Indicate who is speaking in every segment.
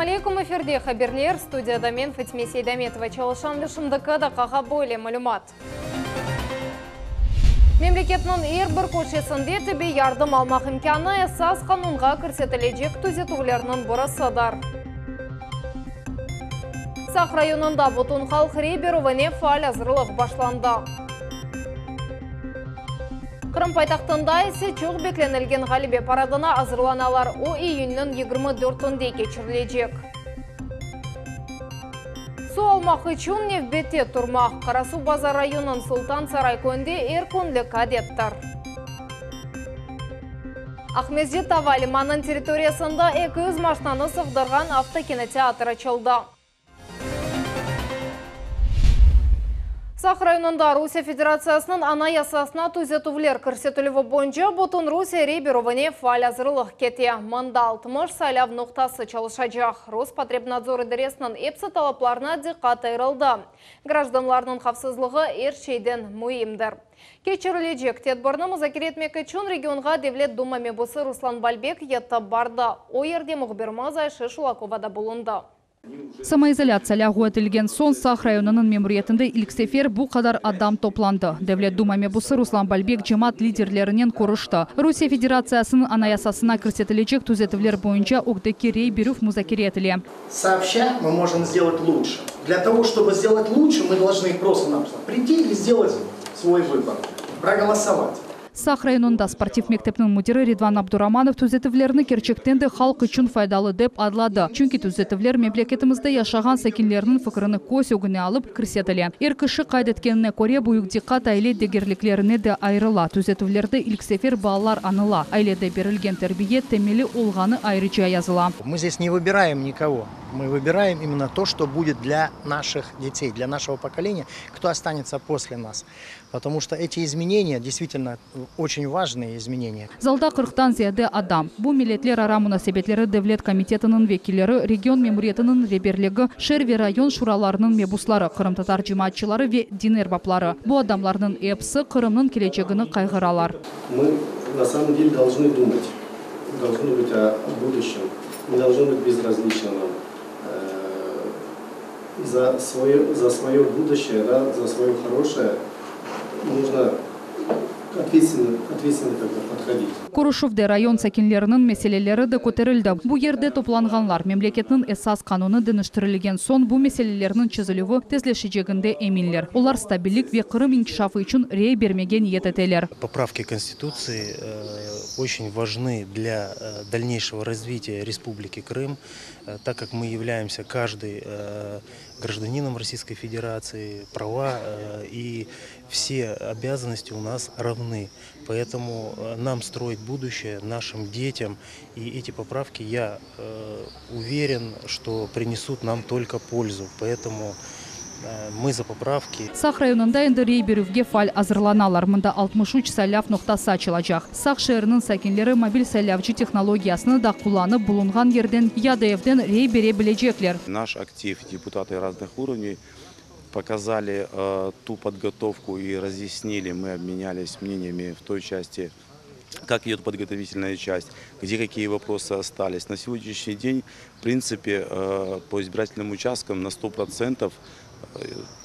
Speaker 1: Ассаламу алейкум, эфирде хаберлер, студияда мен Фатиме Сейдаметова чалышанды шымдықы да қаға бөлі мәлімат. Мемлекетнің бір көшесінде тебе ярдым алмақ имканы эсас қанунға көрсетілежек түзетулерінің бұрысыдар. Сақ районында бұтын халық рейберовіне фаал азырлық башланды. Қырым пайтақтында есе чоқ бекленілген ғалибе парадына азырланалар о июннің 24-інде кечірілежек. Су алмақ үшін невбетте тұрмақ. Қарасу базар районын Султан Сарай көнде еркөнлі кадеттар. Ахмезде Тавалиманның территориясында 200 машинаны сығдырған автокинотеатр açılды. Сақ районында Русия Федерациясының анаясасына түзетулер көрсетілуі бойынша бұтын Русия рейберовіне фаал азырлық кете. Мында 60 сайлав нұқтасы çalışacak. Роспотребнадзор идаресінің епсі талапларына диққат айырылды. Гражданларының қавсызлығы ершейден мұйымдыр. Кечірілежек тедбірні мұзакер етмек үшін регионға Девлет Дума мебусы Руслан Бальбек етті барды. О ерде мұғбірмаз Айшы Шулаковада болынды.
Speaker 2: Самоизоляция өтілген сон Сақ районының мемориетінде илксефер бұл қадар адам топланды. Девлет Дума мебусы Руслан Бальбек жемат лидерлерінен көрішті. Русия Федерациясының анаясасына көрсетілежек түзетулер бойынша Огдеки рейберов музакер етілі.
Speaker 3: Сообща мы можем сделать лучше. Для того, чтобы сделать лучше, мы должны просто-напросто прийти и сделать свой выбор, проголосовать.
Speaker 2: Сақ районында спортив мектептің мудирі Ridvan Абдураманов түзетівлеріні керчектенді халық үшін файдалы деп адлады. Чүнки түзетівлер мемлекетімізді яшаған сәкенлерінің фікіріні көз өгіне алып кірсетілі. Еркіші қайдеткеніне көре бұйық диққат айле дегерліклеріне де айрыла. Түзетівлерді илксефер балалар аныла. Айледе берілген тәрбие темелі олғаны айрыча языла.
Speaker 3: Мы здесь не выбираем никого. Мы выбираем именно то, что будет для наших детей, для нашего поколения, кто останется после нас. Потому что эти изменения действительно очень важные изменения.
Speaker 2: Залда 40-тан зияде адам. Бұл милетлер ара мұнасебетлері Девлет комитетінің векилері, регион мемориетінің реберлігі, Шерви район шураларының мебуслары, Қырым татар жематчылары ве дин эрбаплары. Бұл адамларының эпсы Қырымның келечегіні қайғыралар.
Speaker 4: Мы на самом деле должны думать, должны быть о будущем, не должно быть безразлично нам. За свое будущее, да, за свое хорошее нужно ответственно подходить.
Speaker 2: Курушевде район сәкенлерінің мәселелері де көтерілді. Бұл ерде топланғанлар мемлекетінің эсас кануны дыныштырылген сон бұл мәселелерінің чызылуы тезлешежегінде эминлер. Олар стабилік ве Қырым инкишафы үшін рей бермеген ететелер.
Speaker 5: Поправки Конституции очень важны для дальнейшего развития Республики Крым, так как мы являемся каждый гражданином Российской Федерации, права и все обязанности у нас равны. Поэтому нам строить будущее нашим детям. И эти поправки, я уверен, что принесут нам только пользу. Поэтому мы за поправки.
Speaker 2: Сақ районында енді рейберовге фаль азырланалар. Мында 63 сайлав ноқтасы açılacak. Сақ шәрінің сәкенлері мобиль сайлавчы технологиясыны да құланып бұлынған ерден ядеевден рейбере білежеклер.
Speaker 6: Наш актив, депутаты разных уровней показали ту подготовку и разъяснили, мы обменялись мнениями в той части, как идет подготовительная часть, где какие вопросы остались. На сегодняшний день, в принципе, по избирательным участкам на 100%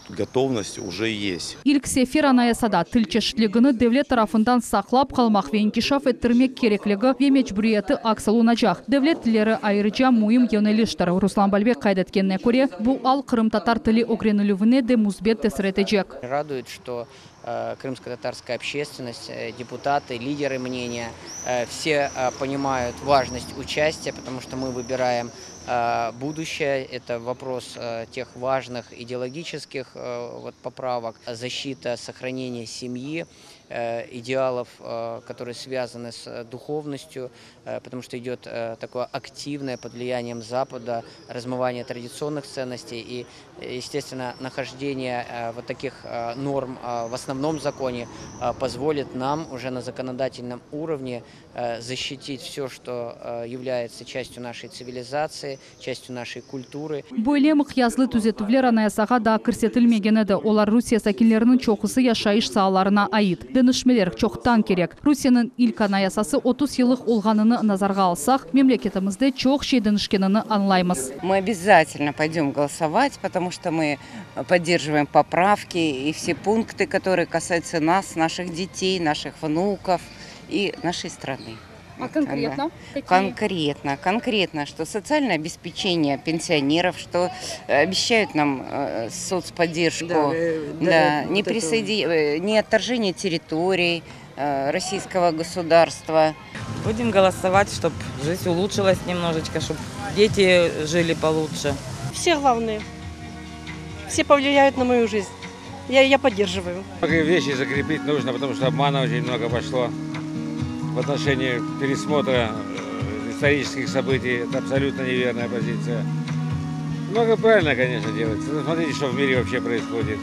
Speaker 6: готовность уже есть.
Speaker 2: Илксефер анаясада тілчешлігіні Девлет тарафындан сақлап қалмақ ве инкишаф еттірмек кереклігі ве мечбүрияты аксалуначақ. Девлет тілері айрыча муым йонеліштір. Руслан Бальбек қайдаткенне көре, бұл ал Қырым татар тілі огренілігіне де музбет тесіретежек.
Speaker 7: Радует, что крымско-татарская общественность, депутаты, лидеры мнения, все понимают важность участия, потому что мы выбираем будущее. Это вопрос тех важных идеологических поправок, защита, сохранение семьи, идеалов, которые связаны с духовностью, потому что идет такое активное под влиянием Запада размывание традиционных ценностей и, естественно, нахождение вот таких норм в основном законе позволит нам уже на законодательном уровне защитить все, что является частью нашей цивилизации, частью нашей культуры.
Speaker 2: Бойлемық язлы түзетулер анаясаға да көрсетілмеген еді. Олар Русия сәкенлерінің чоқысы яшайыш сағаларына айыт. дөнішмелер чоқтан керек. Русияның ilk анаясасы 30 yıllık olğanını nazarga alsaq, memleketimizde çok şey dönüşkenini anlayımız.
Speaker 8: Мы обязательно пойдем голосовать, потому что мы поддерживаем поправки и все пункты, которые касаются нас, наших детей, наших внуков и нашей страны.
Speaker 2: А конкретно?
Speaker 8: Конкретно, что социальное обеспечение пенсионеров, что обещают нам соцподдержку, не отторжение территорий российского государства.
Speaker 9: Будем голосовать, чтобы жизнь улучшилась немножечко, чтобы дети жили получше.
Speaker 10: Все главные. Все повлияют на мою жизнь. Я поддерживаю.
Speaker 11: Многие вещи закрепить нужно, потому что обмана очень много пошло в отношении пересмотра исторических событий. Это абсолютно неверная позиция. Много правильно, конечно, делается. Но смотрите, что в мире вообще происходит.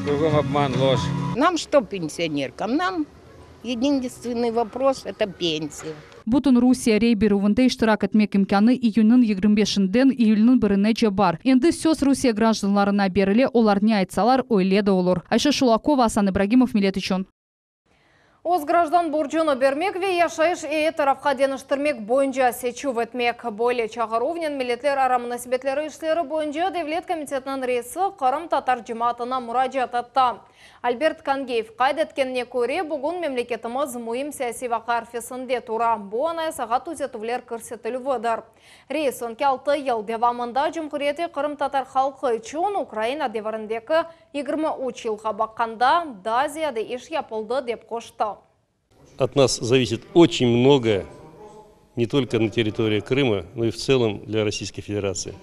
Speaker 11: Кругом обман, ложь.
Speaker 8: Нам что, пенсионеркам? Нам единственный вопрос – это пенсия.
Speaker 2: Butun Rusiya reyberuvunda iştirak etmek imkanı iyunun 25'inden iyulun 1'ine бар. Endi söz Rusiya granjdanlarına berile, olar ne aytsalar öyle de olur. Ayşe Şulakova, Hasan Ibragimov, Millet için.
Speaker 1: Оз граждан буржуны бермек ве яшайыш эе тарапқа деніштірмек бойынша сечу өтмек. Бойле чағыровнен милетлер арамына себетлері ішлері бойынша Девлет комитетінің рейсі Қырым татар жыматына мұражат атты. Альберт Кангеев қайдеткеніне көре бүгін мемлекетіміз мұйым сәйси вақы арфесінде тура. Бұ анай сағат үзетувлер көрсетілі вөдір. Рейс 16 ел девамында Жұмқұреті Қырым татар халқы үшін Украина деварындекі 23 жылға баққанда Дазияды еш япылды деп қошты.
Speaker 12: От нас зависит очень многое, не только на территории Крыма, но и в целом для Российской Федерации.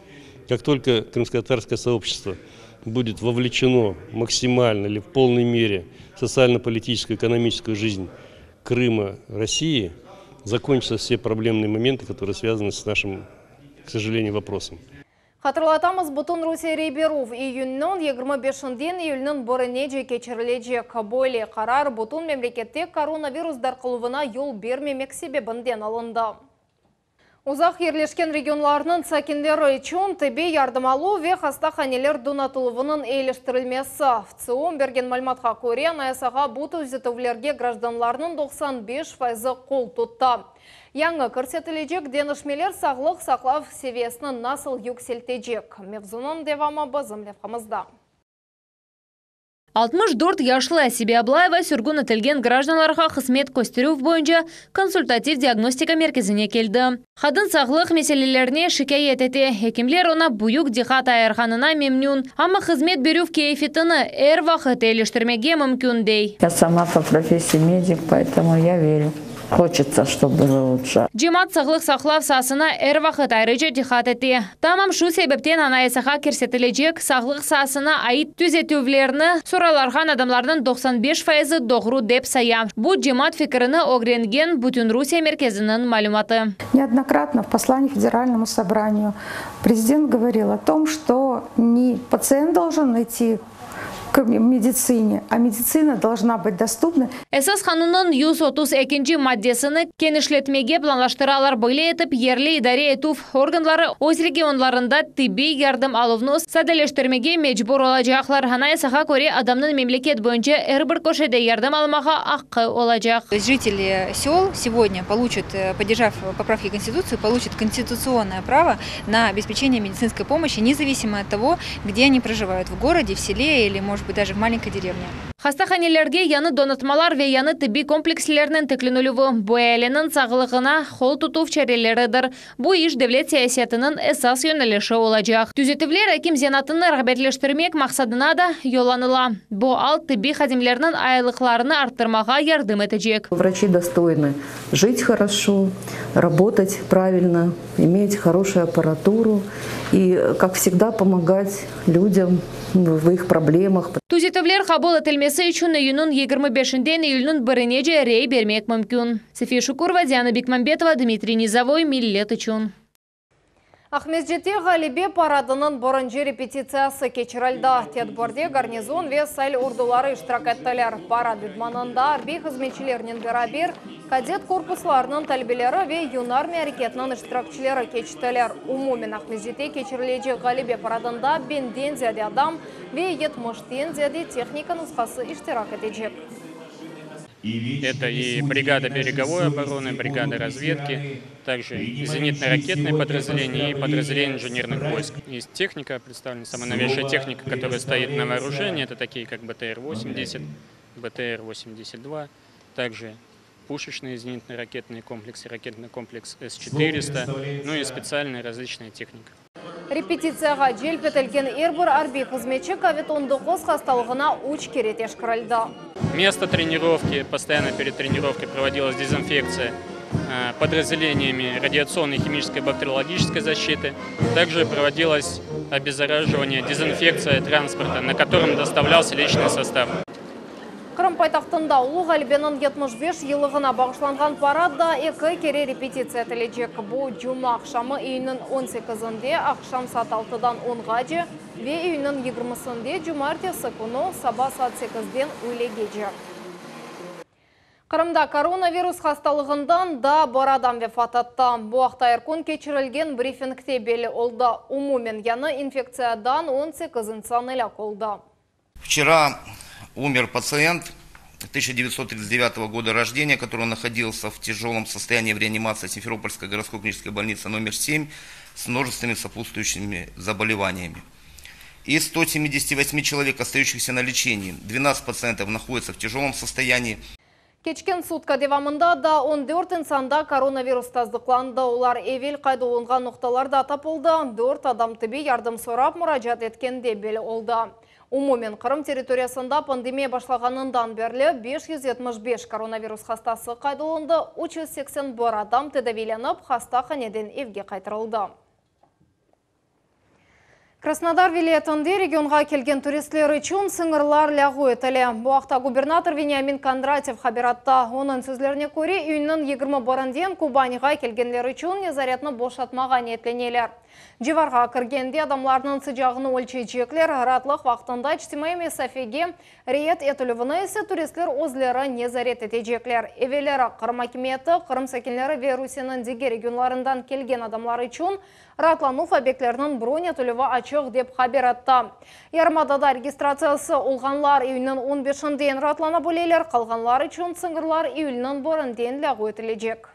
Speaker 12: Как только крымско-татарское сообщество будет вовлечено максимально или в полной мере в социально-политическую, экономическую жизнь Крыма, России, закончатся все проблемные моменты, которые связаны с нашим, к сожалению, вопросом.
Speaker 1: Хатырлатамыз бұтын Русия рейберов июннен 25-ден июльнің біріне кечірілежек. Бойле қарар бұтын мемлекетте коронавирус дарқылуына yol бермемек себебінден алынды. Uzaq ерлешкен регионларының сәкендері үшін тебе ярдым алу ве хастаханелер донатылуының ейлештірілмесі. ВЦИОМ берген мәліметқа көре, наясаға бұт үзетівлерге гражданларының 95% қол тұтты. Яңы көрсетілежек денішмелер сағлық сақлав севесінің насыл yüкселтежек. Мевзунын девамы бізім левқамызда.
Speaker 13: 64 яшлы Әсибе Аблаева сүргін өтілген гражданларға қызмет көстеру бойынша консультатив диагностика мерkezine келді. Қадын сағлық мәселелеріне шикайет ете. Хекимлер она бұйық дихат айырғанына мемнун. Ама қызмет беру кейфетіні әр вақыт елештірмеге мүмкін дей.
Speaker 14: Я сама по профессии медик, поэтому я верю. Хочется, чтобы было лучше.
Speaker 13: Жемат сағлық сақлав сасына әр вақыт айрыжы дихат еті. Тамам шу себептен анайсаға керсетілежек сағлық сасына айт түзетувлеріні сұраларған адамлардың 95% доғру деп сая. Бұл жемат фикіріні огренген Бүтін Русия мерkezінің малюматы.
Speaker 15: Неоднократно в послании Федеральному собранию президент говорил о том, что не пациент должен идти к медицине, а медицина должна быть доступна.
Speaker 13: Esas kanunun 132 maddesini genişletmege planlaştıralар böyle etip yerli idare etuf organları öz regionlarında tibbi yardım aluvunu sadeleştirmege mecbur olacaklar. Hanayasaga göre adamın memleket boyunca her bir köşede yardım almağa hakkı olacak.
Speaker 16: Жители сел сегодня получат, поддержав поправки в Конституцию, получат конституционное право на обеспечение медицинской помощи, независимо от того, где они проживают, в городе, в селе или, может быть, даже в маленькой деревне.
Speaker 13: Хастаханелерге яны донатмалар ве яны тибби комплекслерінің текленулювы bu әлінің сағылығына қол тұтув чарелерідір. Бұл иш devlet саясетінің esas yönelişi olacak. Түзетівлер әкім зенатыны рағбетлештірмек мақсадына да yollanıla. Bu ал тибби хадимлерінің айлықларını арттырмаға ярдым етecek.
Speaker 14: Врачи достойны жить хорошо, работать правильно, иметь хорошую аппаратуру и, как всегда, помогать людям в их проблемах.
Speaker 13: Түзетівлер қабыл етілмесі үшін июнның 25-ден июльнің 1-не рей бермек мүмкін. София Шукурова, Диана Бекмамбетова, Дмитрий Низовой, Миллет үшін.
Speaker 1: Ахмезжете Галибе парадының бұрынжы репетициясы кечірілді. Тедборде гарнизон ве сайл ордулары иштирак еттілер. Парад үдманында арби қызметшілерінен берабер кадет корпусларының тәлбелері ве юнармия әрекетінің иштиракчылары кечтілер. Умумен Ахмезжете кечірілеже Галибе парадында бенден зяде адам ве 70-ден зяде техника нұсқасы иштирак етежек.
Speaker 17: Это и бригада береговой обороны, бригада разведки, также зенитно-ракетные подразделения и подразделения инженерных войск. Есть техника, представлена самая новейшая техника, которая стоит на вооружении. Это такие, как БТР-80, БТР-82, также пушечные зенитно-ракетные комплексы, ракетный комплекс С-400, ну и специальная различная техника.
Speaker 1: Репетицияға желпетілген әрбір арби қызметші COVID-19 хасталығына уч керетеш кірілді.
Speaker 17: Место тренировки, постоянно перед тренировкой проводилась дезинфекция подразделениями радиационной, химической, бактериологической защиты. Также проводилось обеззараживание, дезинфекция транспорта, на котором доставлялся личный состав.
Speaker 1: Қырым пайтақтында ұлы ғалбенің 75 елығына бағышланған парадда екі кере репетиция тіледжек. Бұл жұма ақшамы үйінің 18-інде, ақшам саат 6-дан 10-ға же, ве үйінің 20-інде жұмартесі күні саба саат 8-ден өлеге же. Қырымда коронавирус хасталығындан да бір адам вефат етті. Бұл ақта еркін кечірілген брифингте белі олды. Умумен яны инфекциядан 18 инсан елек олды.
Speaker 18: Вчера умер пациент 1939 года рождения, который находился в тяжелом состоянии в реанимации Симферопольской городской клинической больницы номер 7 с множественными сопутствующими заболеваниями. Из 178 человек, остающихся на лечении, 12 пациентов находятся в тяжелом состоянии.
Speaker 1: Кечкен сутка девамында да 14 инсанда коронавирус таздықланды. Олар евел қайды оңған нұқталарда тапылды. 4 адам тіби ярдым сорап мұражат еткенде белі олды. Умумен Қырым территориясында пандемия башлағанындан берлі 575 коронавирус хастасы қайдылынды, 381 адам тедавиленіп, хаста қанеден евге қайтырылды. Краснодар вилетінде регионға келген туристлер үшін сыңырлар лягу етілі. Бұақта губернатор Вениамин Кондратьев хабиратта. Оның сөзлеріне көре, үйінің 20 баранден Кубаниға келгенлер үшін незаретні бошатмаған етленелер. Живарға кіргенде адамларының sıcağını өлчейчеклер ратлық вақтында чтимай месафеге рейет етілівіні есе туристлер өзлері незарет етежеклер. Евелері Қырым акиметі, Қырым сәкенлері Верусияның деге регионларından келген адамлар үшін ратлану объектлерінің бронь етіліві ачық деп хабиратта. Ярмадада регистрациясы олғанлар үйінің 15-ден ратлана бөлелер, қалғанлар үшін сыңғырлар үйілінің борынден ләғу етілежек.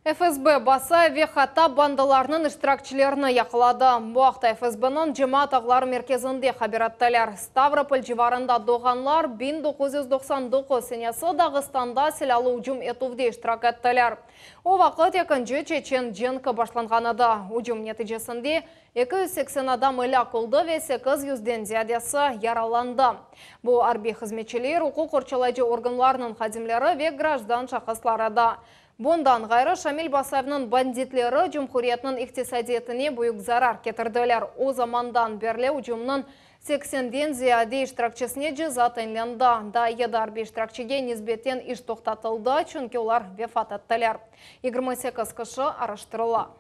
Speaker 1: ФСБ баса вехата бандаларының іштіракчілеріні яқылады. Бұақта ФСБ-нің жыма тағлар мерkezінде хабиратталар. Ставрополь живарында доғанлар 1999 сенесі Дағыстанда селялы ұжым етувде іштірак еттілер. О вақыт екінші чечен женкі башланғанады. Ұжым нетижесінде 280 адам ілі қолды ве 800-ден зиядесі яраланды. Бұл арби қызметшілер, ұқу қорчалайжы органларының қадимлері ве граждан шақысларады. Бондан ғайры Шамил Басаевның бандитлері Жұмхуриятның иқтисадиетіне бұйық зарар кетірділер. О замандан берле ұжымның 80-ден зияде іштіракчысіне жаза тайынленді. Да едарби іштіракчыге низбеттен іш тоқтатылды, чүнкі олар вефат еттілер. 28 кіші араштырыла.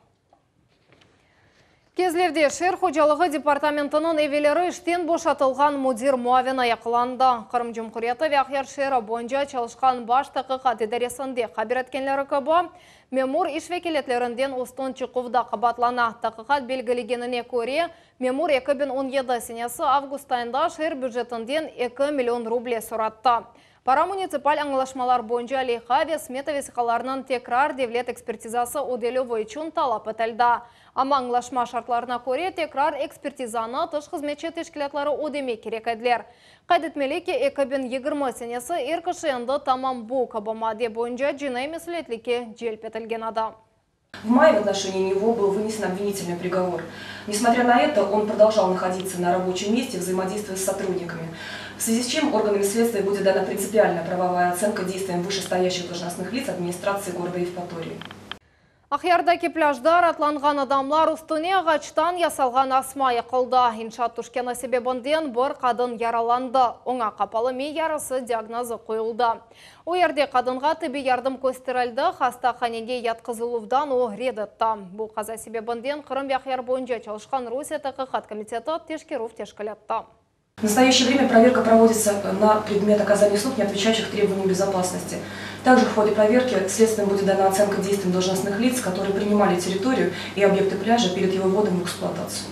Speaker 1: Кезлевде шер қожалығы департаментінің евелері іштен бошатылған мудир муавина яқыланды. Қырым Жұмхурияты вяқяр шері бойынша çalışқан баш тақиқат идаресінде қабиреткенлері көбі, мемур ішвекелетлерінден ұстын чықывда қабатлана. Тақиқат белгілегеніне көре, мемур 2017 сенесі август айында шер бюджетінден 2 миллион рубле сұратты. Пара муниципаль аңылашмалар бойынша лейха смета весіқаларының текрар девлет экспертизасы оделеві үшін талап етілді. Ама аңылашма шартларына көре текрар экспертизаны тыш қызметші тешкілетлары одеме керек әділер. Қайдетмелеке 2020 сенесі еркішенді тамам бұл кабамаде бойынша жинай месулетліке желп етілген ада.
Speaker 19: В мае в отношении него был вынесен обвинительный приговор. Несмотря на это, он продолжал находиться на рабочем месте, взаимодействуя с сотрудниками. В связи с чем органами следствия будет дана принципиальная правовая оценка действиям вышестоящих должностных лиц администрации города Евпатории.
Speaker 1: Ақярдаки пляждар атланған адамлар үстіне ағачтан ясалған асма яқылды. Иншат түшкені себебінден бір қадын яраланды. Оңа қапалы ми ярысы диагнозы қойылды. О ерде қадынға тіби ярдым көстірілді, хаста қанеге ятқызылуывдан о редетті. Бұл қаза себебінден Қырым яқяр бойынша çalışқан Русия тақиқат комитеті тешкерув тешкілетті.
Speaker 19: В настоящее время проверка проводится на предмет оказания услуг, не отвечающих требованиям безопасности. Также в ходе проверки следствием будет дана оценка действиям должностных лиц, которые принимали территорию и объекты пляжа перед его вводом в эксплуатацию.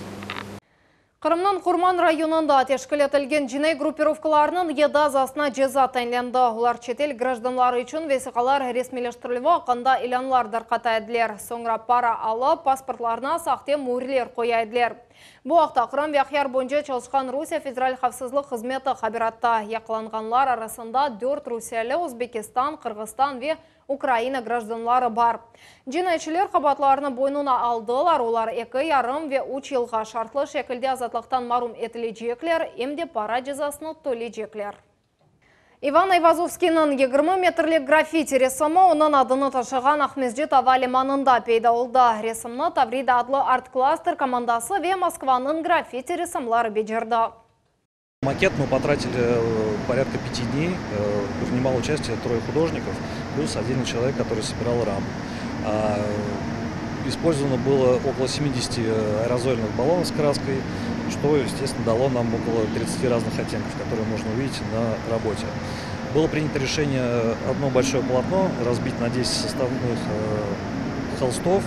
Speaker 1: Қырымның Құрман районында тешкілетілген жинай группировкаларының едазасына жаза тайынленді. Олар шетел гражданлары үшін весиқалар ресмилештірілуі қанда иланлардар қатайдылер. Соңра пара алып, паспортларына сақты мөрлер қойайдылер. Бұл ақта Қырым Яхияр бойынша çalışқан Русия федераль қавсызлық қызметі қабиратта. Яқыланғанлар арасында 4 Русиялы, Өзбекистан, Қырғызстан ве Украина гражданлары бар. Жинайшылар қабатларыны бойнуна алдылар, олар 2,5 ве 3 жылға шартлы шекілде азатлықтан марум етілежеклер, емде пара жазасыны төлежеклер. Иван Айвазовскийның 20 метрлік граффити ресімі оның адыны ташыған Ахмезжет Авали маңында пейда олды. Ресімні Таврида адлы арт-кластер командасы ве Москваның граффити ресімлары беджерді.
Speaker 20: Макет мы потратили порядка 5 дней, принимало участие 3 художников, плюс один человек, который собирал раму. Использовано было около 70 аэрозольных баллонов с краской, что, естественно, дало нам около 30 разных оттенков, которые можно увидеть на работе. Было принято решение одно большое полотно разбить на 10 составных холстов.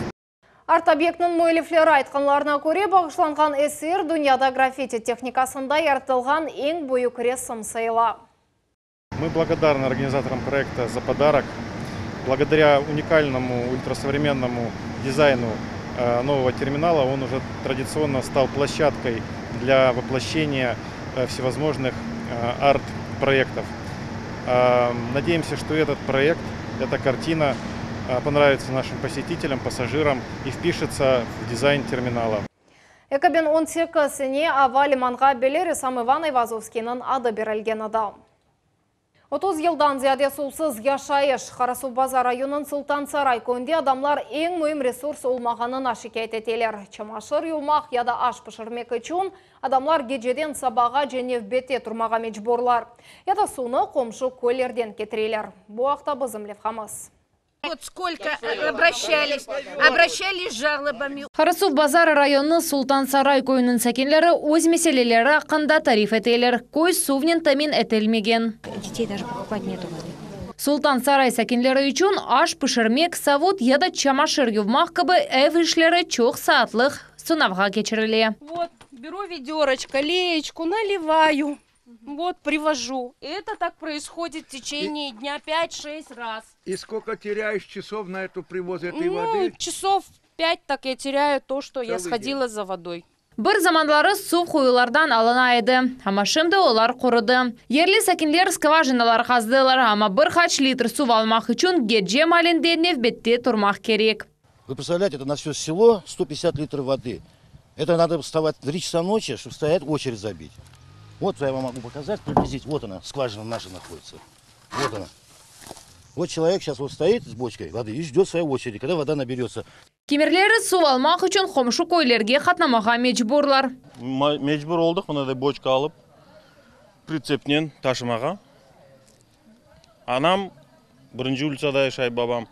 Speaker 1: Арт-объектның мөйліфлері айтқанларына көре бағышланған эсер дүнияда граффити техникасында яртылған ең бойық ресім сайла.
Speaker 21: Мы благодарны организаторам проекта за подарок. Благодаря уникальному ультрасовременному дизайну нового терминала он уже традиционно стал площадкой для воплощения всевозможных арт-проектов. Надеемся, что этот проект, эта картина понравится нашим посетителям, пассажирам и впишется в дизайн терминала.
Speaker 1: 2018-сіне Авали манға белері сам Иван Айвазовскийның ады берілген адам. 30 жылдан зияде сулсыз яшайыш Қарасу Базар районын Султан Сарай көнде адамлар ең мөйім ресурс олмағанын шикайет етелер. Чамашыр юлмақ яда аш пішірмек үшін адамлар геджеден сабаға және бете тұрмаға мечборлар. Яда суны қомшы көлерден кетірелер. Бұл ақта бізім левхамыз.
Speaker 22: Вот сколько обращались жалобами.
Speaker 13: Қарасу Базар районы Султан Сарай көйінің сәкенлері өз мәселелері ақында тариф етелер. Көз сувнен тамин етелмеген.
Speaker 22: Детей даже покупать нету воды.
Speaker 13: Султан Сарай сәкенлері үшін аш пішірмек, савут яда чамашыр ювмақ кыбы әв ішлері чоқ саатлық сынавға кечіріле.
Speaker 22: Вот, беру ведерочко, леечку, наливаю. Вот, привожу. Это так происходит в течение дня 5-6 раз.
Speaker 23: И сколько теряешь часов на эту привоз этой воды?
Speaker 22: Часов 5 так я теряю то, что я сходила за водой.
Speaker 13: Бір заманлары су қойылардан алынайды. Амашымды олар құрыды. Ерлі сәкенлер скважиналар қаздылар, ама бір хач литр су алмақ үшін гедже малендеріне бетте тұрмақ керек.
Speaker 24: Вы представляете, это на все село 150 литров воды. Это надо вставать в 3 часа ночи, чтобы стоять очередь забить. Вот я вам могу показать, приблизить. Вот она, скважина наша находится. Вот она. Вот человек сейчас вот стоит с бочкой воды и ждет своей очереди, когда вода наберется.
Speaker 13: Кемерлері су алмақ үшін қомшы көйлерге қатнамаға мечбурлар.
Speaker 25: Мечбур олдық, мынадай бочка алып, прицепнен ташымаға. Анам 1-ші улицада яшай, бабам.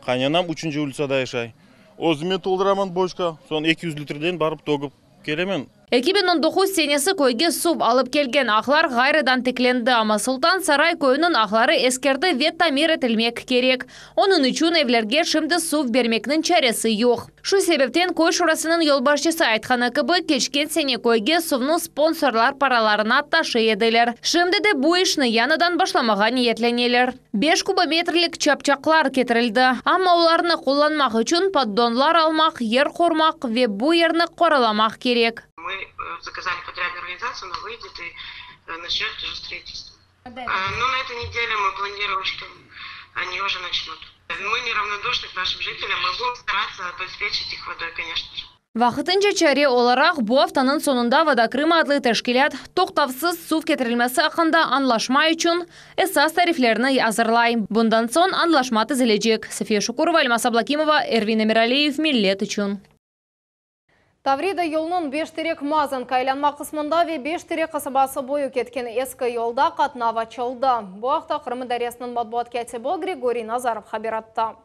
Speaker 25: Қайнанам 3-ші улицада яшай. Өзіме толдырамын бочка, сон 200 литрден барып тогып келемен.
Speaker 13: 2019 сенесі көйге су алып келген ақлар ғайрыдан текленді, ама Султан Сарай көйінің ақлары ескерді вет тамир етілмек керек. Оның үшін евлерге шымды су бермекнің чаресі жоқ. Шу себептен көй шурасының елбашчысы айтқаны кібі кешкен сене көйге сувны спонсорлар параларына ташы еділер. Шымды де бұл ішні яныдан башламаға ниетленелер. 5 кубометрлік чапчақлар кетірілді, ама оларны қоланмақ үшін поддонлар алмақ, ер қормақ ве бұл ерні қораламақ керек.
Speaker 26: Мы заказали подрядную организацию, она выйдет и начнет уже строительство. Но на этой неделе мы планируем, что они уже начнут. Мы неравнодушны к нашим жителям, мы будем стараться обеспечить их водой, конечно же.
Speaker 13: Вақытынша чаре оларақ бұл аптаның сонында Водокрым адлы тәшкілят тоқтавсыз су кетірілмесі ақында анлашма үшін эсас тарифлеріні азырлай. Бұндан сон анлашма тізілежек. София Шукурова, Альмас Аблакимова, Эрвин Эмиралиев, Миллет үшін.
Speaker 1: Таврида yolunun 5 терек мазын кайланма қысмында ве 5 терек қасабасы бойы кеткен ескі yolда қатнава чылды. Бұл ақта Қырым дариясының матбуат кәтібі Григорий Назаров хабаратты.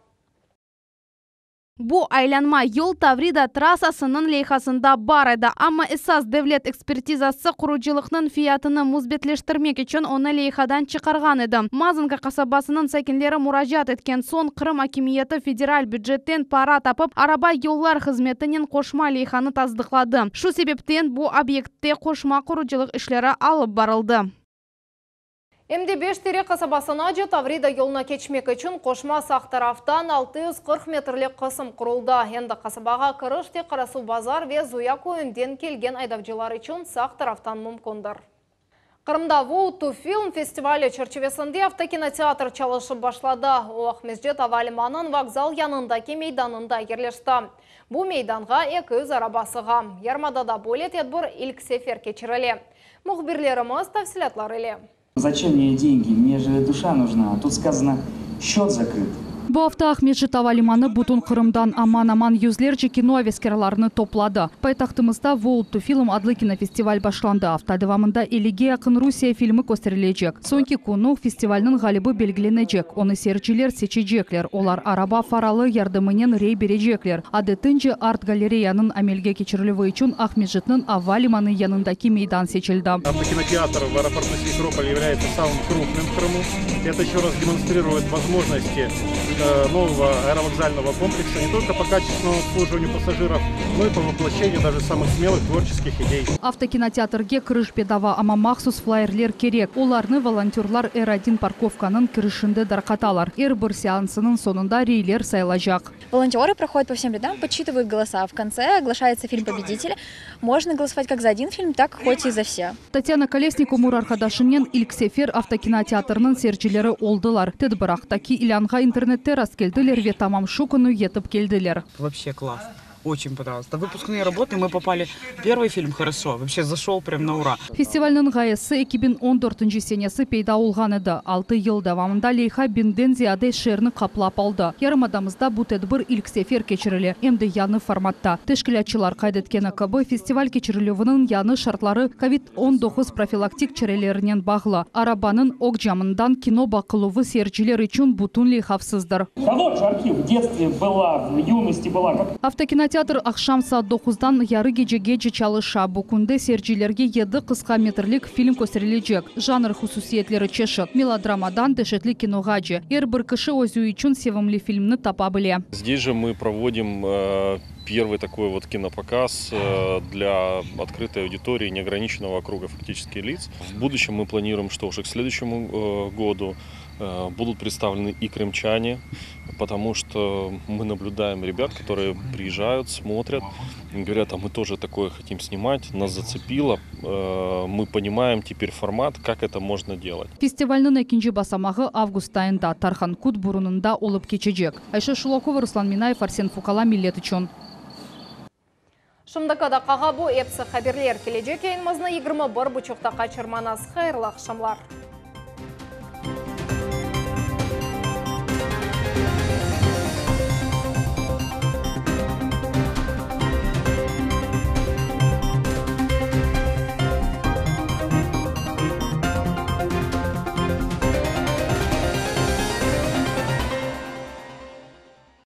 Speaker 3: Бу айланма юл Таврида трассасының лейхасында бар еді. Амма эсас девлет экспертизасы құручылықның фиятыны музбетлештірмек үшін оны лейхадан чықарған еді. Мазынка қасабасының сәкінлері мұражат еткен сон Қырым акимиеті федераль бюджеттен пара тапып, араба yollar қызметінен қошма лейханы таздықлады. Шу себептен бу объектте қошма құручылық ішлері алып барылды.
Speaker 1: Эмди Бештери қасабасына же Таврида yoluna keçmek için қошма сақ тарафтан 640 метрлік қысым құрылды. Енді қасабаға кырыш те қарасу базар ве зуя көйінден келген айдавчылар үшін сақ тарафтан мүмкіндір. Қырымда Vote to Film фестивалі черчевесінде автокинотеатр чалышы башлады. Оқ Мезжет Авалиманын вокзал янындаки мейданында ерлешті. Бұл мейданға 200 арабасыға. Ярмадада болет едбір ilk сефер кечірілі. Мұхбирлеріміз тәфсилатлар еле.
Speaker 4: Зачем мне деньги? Мне же душа нужна. Тут сказано, счет закрыт.
Speaker 2: Бу hafta Ахмеджет Авалиманы бутун Кырымдан аман-аман yüzlerce кино авескерларны топлады. Пайтақтымызда Vote to Film адлы кинофестиваль башланды. Hafta devamında 50'ge yakın Rusya filmi gösterilecek. Sonki konu festivalinin galibi belgilenecek. Onu seyirciler seçecekler. Olar araba faralı yardımının rey berecekler. Adettince art galeriyanın amelge geçirildiği için Ахмеджет'nin Авалиманы yanındaki meydan seçildi.
Speaker 21: Автокинотеатр в аэропорту Симферополя является самым крупным в Крыму. Это еще раз демонстрирует возможности нового аэровокзального комплекса не только по качественному обслуживанию пассажиров, но и по воплощению даже самых смелых творческих идей.
Speaker 2: Автокинотеатрге кіріш бедава ама махсус флайерлер керек. Оларны волонтерлар R1 парковканың кірішінде дарқаталар. R1 сеансының сонында рейлер сайлажақ.
Speaker 5: Волонтеры проходят по всем рядам, подсчитывают голоса. В конце оглашается фильм победителя. Можно голосовать как за один фильм, так хоть и за все.
Speaker 2: Татьяна Колесник умур арқадашынен ilk сефер автокинотеатрының серчилері олдылар. Тедбірақ таки илянға интернетте раскелділер ве тамам шукыну етіп келділер.
Speaker 6: Вообще класс. Очень понравилось. На выпускные работы мы попали. Первый фильм хорошо. Вообще зашел прям на ура.
Speaker 2: Фестивальның ғайысы 2014 сенесі пейда олған еді. 6 ел давамында лейха бинден зияде шерні қаплап алды. Ярымадамызда бұ тәдбір ilk сефер кечірілі. Емді яны форматта. Тешкілятчылар қайдеткені кабы фестиваль кечірілуінің яны шартлары COVID-19 профилактик чәрелерінен бағлы. Арабаның окжамындан кино бақылуы серчилер үшін бұтын лейхавсыздыр.
Speaker 6: Вот же архив в детстве была, в юности была.
Speaker 2: Автокинотеатр ақшам саат 9-дан яры гечеге чалыша. Букунде серчилерге 7 қысқа метрлік фильм көстерілежек. Жанр хусусиетлері чешек. Мелодрамадан дешетлі киноға же. Бір кіші өзі үшін севімлі фильмні тапа біле.
Speaker 7: Здесь же мы проводим первый такой вот кинопоказ для открытой аудитории неограниченного круга фактически лиц. В будущем мы планируем, что уже к следующему году будут представлены и крымчане, потому что мы наблюдаем ребят, которые приезжают, смотрят, говорят, а мы тоже такое хотим снимать, нас зацепило, мы понимаем теперь формат, как это можно делать.
Speaker 2: Фестивальның экинчи басамағы август айында Тархан Кут бурунында олып кечежек. Айша Шулакова, Руслан Минаев, Арсен Фукала, Миллет үшін.
Speaker 1: Шымдықада қаға бұ епсі қаберлер кележек кейінмізні 21 бұчықтақа чырманас қайырлы ақшамлар.